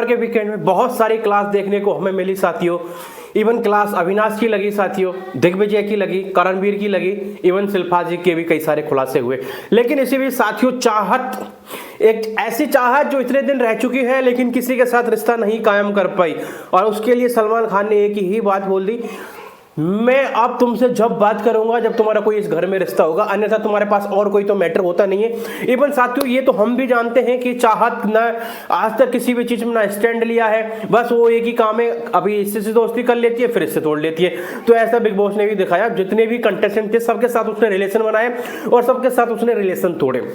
शुक्रवार के वीकेंड में बहुत सारी क्लास देखने को हमें मिली साथियों। इवन क्लास अविनाश की लगी साथियों, दिग्विजय की लगी, करणवीर की लगी, इवन शिल्पा जी के भी कई सारे खुलासे हुए। लेकिन इसी भी साथियों चाहत, एक ऐसी चाहत जो इतने दिन रह चुकी है लेकिन किसी के साथ रिश्ता नहीं कायम कर पाई, और उसके लिए सलमान खान ने एक ही बात बोल दी, मैं अब तुमसे जब बात करूंगा जब तुम्हारा कोई इस घर में रिश्ता होगा, अन्यथा तुम्हारे पास और कोई तो मैटर होता नहीं है। इवन साथियों ये तो हम भी जानते हैं कि चाहत ना आज तक किसी भी चीज में ना स्टैंड लिया है, बस वो एक ही काम है, अभी इससे से दोस्ती कर लेती है फिर इससे तोड़ लेती है। तो ऐसा बिग बॉस ने भी दिखाया, जितने भी कंटेस्टेंट थे सबके साथ उसने रिलेशन बनाए और सबके साथ उसने रिलेशन तोड़े।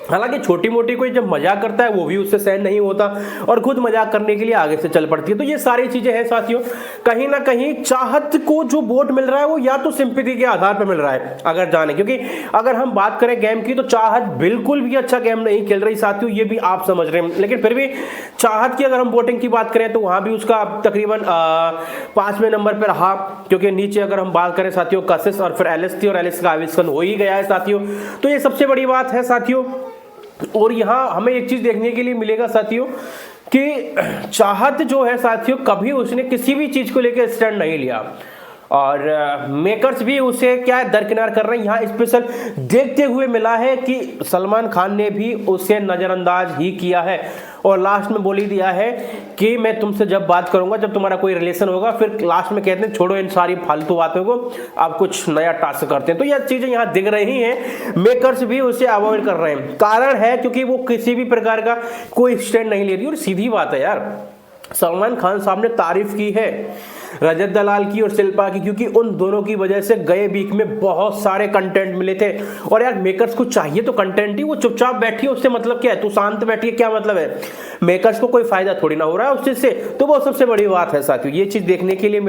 हालांकि छोटी मोटी कोई जब मजाक करता है वो भी उससे सहन नहीं होता और खुद मजाक करने के लिए आगे से चल पड़ती है। तो ये सारी चीजें हैं साथियों, कहीं ना कहीं चाहत को जो वोट मिल रहा है वो या तो सिंपैथी के आधार पर मिल रहा है अगर जाने, क्योंकि अगर हम बात करें गेम की तो चाहत बिल्कुल भी अच्छा गेम नहीं खेल रही साथियों, ये भी आप समझ रहे हैं। लेकिन फिर भी चाहत की अगर हम वोटिंग की बात करें तो वहां भी उसका तकरीबन 5वें नंबर पर रहा, क्योंकि नीचे अगर हम बात करें साथियों कशिश और फिर एलिस थी और एलिस का आविष्कार हो ही गया है साथियों। तो ये सबसे बड़ी बात है साथियों। और यहाँ हमें एक चीज देखने के लिए मिलेगा साथियों कि चाहत जो है साथियों कभी उसने किसी भी चीज को लेकर स्टैंड नहीं लिया, और मेकर्स भी उसे क्या दरकिनार कर रहे हैं। यहाँ स्पेशल देखते हुए मिला है कि सलमान खान ने भी उसे नजरअंदाज ही किया है और लास्ट में बोल ही दिया है कि मैं तुमसे जब बात करूंगा जब तुम्हारा कोई रिलेशन होगा। फिर लास्ट में कहते हैं छोड़ो इन सारी फालतू बातों को, आप कुछ नया टास्क करते हैं। तो यह चीजें यहाँ दिख रही हैं, मेकर्स भी उसे अवॉइड कर रहे हैं। कारण है क्योंकि वो किसी भी प्रकार का कोई स्टैंड नहीं ले रही। और सीधी बात है यार, सलमान खान साहब ने तारीफ की है रजत दलाल की और शिल्पा की, क्योंकि उन दोनों की वजह से गए वीक में बहुत सारे कंटेंट मिले थे। और यार मेकर्स को चाहिए तो कंटेंट ही, वो चुपचाप बैठी है उससे मतलब क्या है, तू शांत बैठी है क्या मतलब है, मेकर्स को कोई फायदा थोड़ी ना हो रहा है उस चीज से। तो वो सबसे बड़ी बात है साथियों, ये चीज देखने के लिए